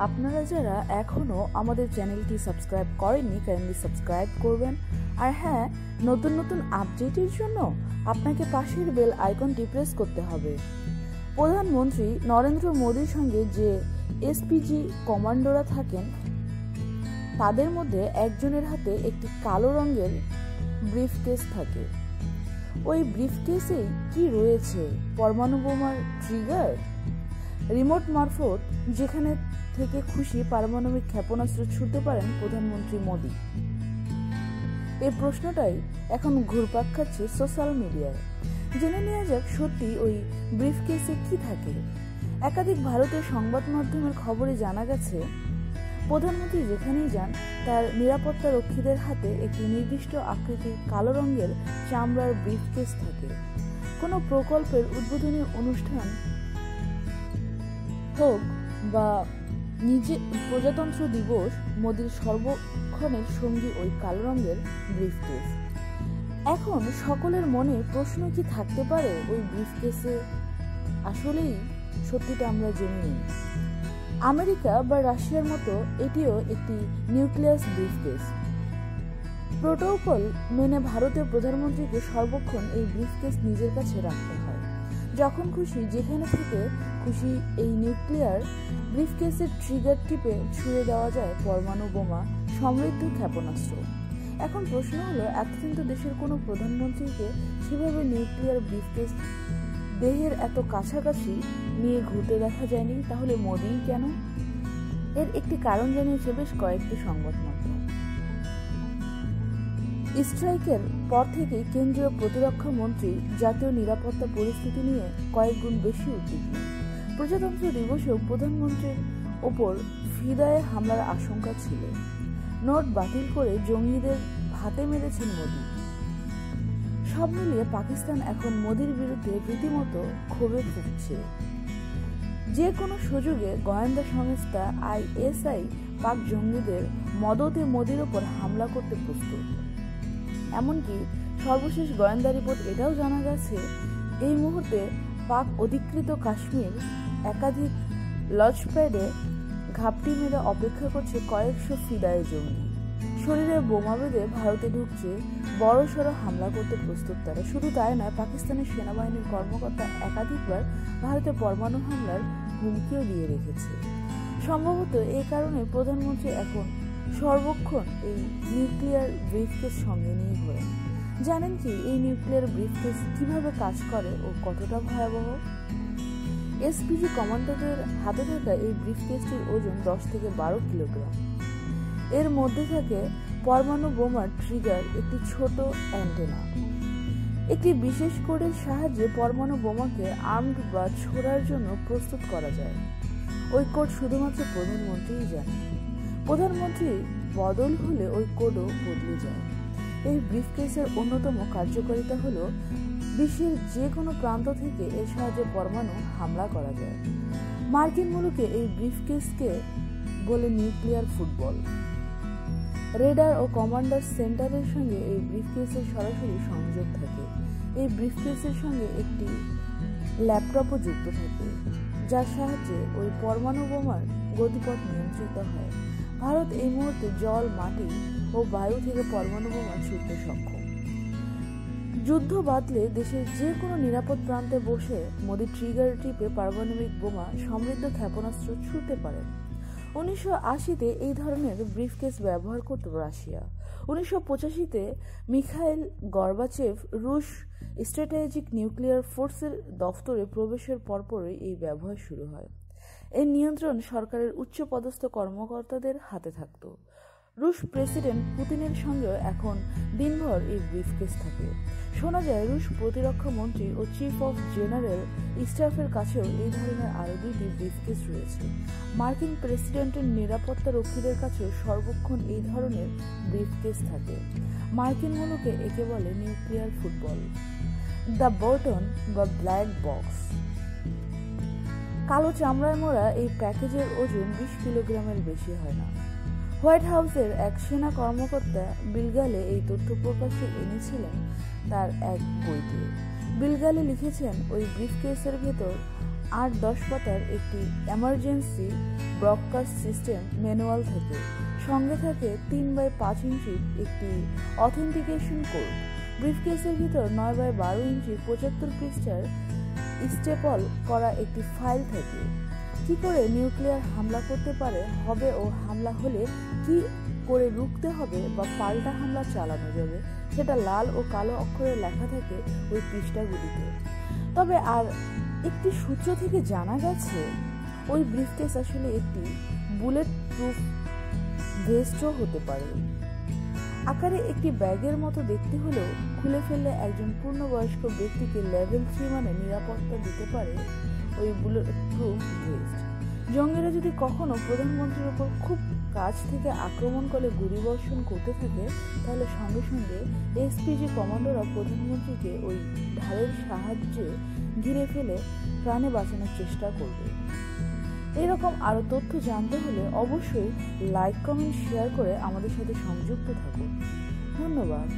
আপনারা যারা এখনো আমাদের চ্যানেলটি সাবস্ক্রাইব করেননি কাইন্ডলি সাবস্ক্রাইব করবেন। আর হ্যাঁ, নতুন নতুন আপডেটের জন্য আপনাকে পাশের বেল আইকনটি প্রেস করতে হবে। প্রধানমন্ত্রী নরেন্দ্র মোদীর সঙ্গে যে এসপিজি কমান্ডোরা থাকেন তাদের মধ্যে একজনের হাতে একটি কালো রঙের ব্রিফকেস থাকে। ওই ব্রিফকেসে কি রয়েছে? পরমাণু বোমার ট্রিগার, রিমোট মারফত যেখানে থেকে খুশি পারমাণবিক ক্ষেপণাস্ত্র ছুড়তে পারেন প্রধানমন্ত্রী মোদী। এই প্রশ্নটাই এখন ঘুরপাক খাচ্ছে সোশ্যাল মিডিয়ায়। জেনে নেওয়া যাক সত্যি ওই ব্রিফকেসে কি থাকে। একাধিক ভারতীয় সংবাদ মাধ্যমের খবরে জানা গেছে, প্রধানমন্ত্রী যেখানেই যান তার নিরাপত্তা রক্ষীদের হাতে একটি নির্দিষ্ট আকৃতির কালো রঙের চামড়ার ব্রিফকেস থাকে। কোনো প্রকল্পের উদ্বোধনী অনুষ্ঠান হোক বা নিজে প্রজাতন্ত্র দিবস, মোদীর সর্বক্ষণের সঙ্গী ওই কালো রঙের ব্রিফকেস। এখন সকলের মনে প্রশ্ন কি থাকতে পারে ওই ব্রিফকেসে? আসলেই সত্যিটা আমরা জেনে নিই। আমেরিকা বা রাশিয়ার মতো এটিও একটি নিউক্লিয়াস ব্রিফকেস। প্রোটোকল মেনে ভারতের প্রধানমন্ত্রীকে সর্বক্ষণ এই ব্রিফকেস নিজের কাছে রাখতে হয়। যখন খুশি যেখানে থেকে খুশি এই নিউক্লিয়ার ব্রিফকেসের ট্রিগার টিপে ছুঁড়ে দেওয়া যায় পরমাণু বোমা সমৃদ্ধ ক্ষেপণাস্ত্র। এখন প্রশ্ন হলো, এতদিন তো দেশের কোনো প্রধানমন্ত্রীকে সেভাবে নিউক্লিয়ার ব্রিফকেস দেহের এত কাছাকাছি নিয়ে ঘুরতে দেখা যায়নি, তাহলে মোদিই কেন? এর একটি কারণ জানিয়েছে বেশ কয়েকটি সংবাদ মাধ্যম। স্ট্রাইকের পর থেকে কেন্দ্রীয় প্রতিরক্ষা মন্ত্রী জাতীয় নিরাপত্তা পরিস্থিতি নিয়ে কয়েক গুণ বেশি উদ্বিগ্ন। প্রজাতন্ত্র দিবসেও প্রধানমন্ত্রীর ওপর ফিদায়ে হামলার আশঙ্কা ছিল। নোট বাতিল করে জঙ্গিদের হাতে মেরেছেন মোদী। সব মিলিয়ে পাকিস্তান এখন মোদীর বিরুদ্ধে রীতিমতো ক্ষোভে ফুটছে। যে কোনো সুযোগে গোয়েন্দা সংস্থা আইএসআই পাক জঙ্গিদের মদতে মোদীর ওপর হামলা করতে প্রস্তুত। এমনকি সর্বশেষ গোয়েন্দা রিপোর্ট এটাও জানা গেছে, এই মুহূর্তে পাক অধিকৃত কাশ্মীর একাধিক লঞ্চপ্যাডে ঘাপটি মেরে অপেক্ষা করছে কয়েকশো ফিদায়ে জঙ্গি। শরীরে বোমা বেঁধে ভারতে ঢুকছে, বড়সড় হামলা করতে প্রস্তুত তারা। শুধু তাই নয়, পাকিস্তানের সেনাবাহিনীর কর্মকর্তা একাধিকবার ভারতে পরমাণু হামলার হুমকিও দিয়ে রেখেছে। সম্ভবত এই কারণে প্রধানমন্ত্রী এখন সর্বক্ষণ এই নিউক্লিয়ার ব্রিফকেস সঙ্গে নিয়ে ঘোরেন। জানেন কি এই নিউক্লিয়ার ব্রিফকেস কিভাবে কাজ করে ও কতটা ভয়াবহ? এসপিজি কমান্ডোদের হাতে থাকা এই ব্রিফকেসটির ওজন 10 থেকে 12 কিলোগ্রাম। এর মধ্যে থাকে পরমাণু বোমার ট্রিগার, একটি ছোট অ্যান্টেনা। একটি বিশেষ কোডের সাহায্যে পরমাণু বোমাকে আর্মড বা ছোড়ার জন্য প্রস্তুত করা যায়। ওই কোড শুধুমাত্র প্রধানমন্ত্রীই জানেন। প্রধানমন্ত্রী বদল হলে ওই কোডও বদলে যায়। এই ব্রিফকেসের অন্যতম কার্যকারিতা হলো বিশ্বের যে কোনো প্রান্ত থেকে এর সাহায্যে পরমাণু হামলা করা যায়। মার্কিন মুলুকে এই ব্রিফকেসকে বলে নিউক্লিয়ার ফুটবল। রেডার ও কমান্ডার সেন্টারের সঙ্গে এই ব্রিফকেসের সরাসরি সংযোগ থাকে। এই ব্রিফকেসের সঙ্গে একটি ল্যাপটপও যুক্ত থাকে, যার সাহায্যে ওই পরমাণু বোমার গতিপথ নিয়ন্ত্রিত হয়। ভারত এই মুহূর্তে জল, মাটি ও বায়ু থেকে পরমাণু বোমা ছুড়তে সক্ষম। যুদ্ধ বাঁধলে দেশের যে কোনো নিরাপদ প্রান্তে বসে মোদি ট্রিগার টিপে পারমাণবিক বোমা সমৃদ্ধ ক্ষেপণাস্ত্র ছুড়তে পারেন। 1980-তে এই ধরনের ব্রিফকেস ব্যবহার করত রাশিয়া। 1985-তে মিখাইল গর্বাচেভ রুশ স্ট্র্যাটেজিক নিউক্লিয়ার ফোর্সের দফতরে প্রবেশের পরপরই এই ব্যবহার শুরু হয়। এর নিয়ন্ত্রণ সরকারের উচ্চপদস্থ কর্মকর্তাদের হাতে থাকত। রুশ প্রেসিডেন্ট পুতিনের সঙ্গেও এখন দিনভর এই ব্রিফকেস থাকে। শোনা যায় রুশ প্রতিরক্ষা মন্ত্রী ও চিফ অফ জেনারেল স্টাফের কাছেও এই ধরনের আরও 2টি ব্রিফকেস রয়েছে। মার্কিন প্রেসিডেন্টের নিরাপত্তা রক্ষীদের কাছেও সর্বক্ষণ এই ধরনের ব্রিফকেস থাকে। মার্কিন মুলুকে একে বলে নিউক্লিয়ার ফুটবল, দ্য বটন বা ব্ল্যাক বক্স। কালো চামড়ায় মোড়া এই প্যাকেজের ওজন 20 কিলোগ্রামের বেশি হয় না। হোয়াইট হাউসের এক সেনা কর্মকর্তা বিলগালে এই তথ্য প্রকাশ্যে এনেছিলেন তার এক বইতে। বিলগালে লিখেছেন, ওই ব্রিফকেসের ভেতর 8-10 পাতার একটি এমার্জেন্সি ব্রডকাস্ট সিস্টেম ম্যানুয়াল থাকে। সঙ্গে থাকে 3x5 ইঞ্চির একটি অথেন্টিকেশন কোড। ব্রিফকেসের ভিতর 9x12 ইঞ্চির 75 পৃষ্ঠার স্টেপল করা একটি ফাইল থাকে। কি করে নিউক্লিয়ার হামলা করতে পারে হবে ও হামলা হলে কি করে রুখতে হবে বা পাল্টা হামলা চালানো যাবে সেটা লাল ও কালো অক্ষরে লেখা থাকে ওই পৃষ্ঠাগুলিতে। তবে আর একটি সূত্র থেকে জানা গেছে ওই ব্রিফকেস আসলে একটি বুলেট প্রুফ ভেস্টও হতে পারে। আকারে একটি ব্যাগের মতো দেখতে হলেও খুলে ফেললে একজন পূর্ণবয়স্ক ব্যক্তিকে লেভেল 3 মানে নিরাপত্তা দিতে পারে ওই বুলেট প্রুফ ভেস্ট। জঙ্গিরা যদি কখনো প্রধানমন্ত্রীর উপর খুব কাছ থেকে আক্রমণ করে গুলিবর্ষণ করতে থাকে তাহলে সঙ্গে সঙ্গে এসপিজি কমান্ডোরা প্রধানমন্ত্রীকে ওই ঢালের সাহায্যে ঘিরে ফেলে প্রাণে বাঁচানোর চেষ্টা করবে। এরকম আরো তথ্য জানতে হলে অবশ্যই লাইক, কমেন্ট, শেয়ার করে আমাদের সাথে সংযুক্ত থাকুন। ধন্যবাদ।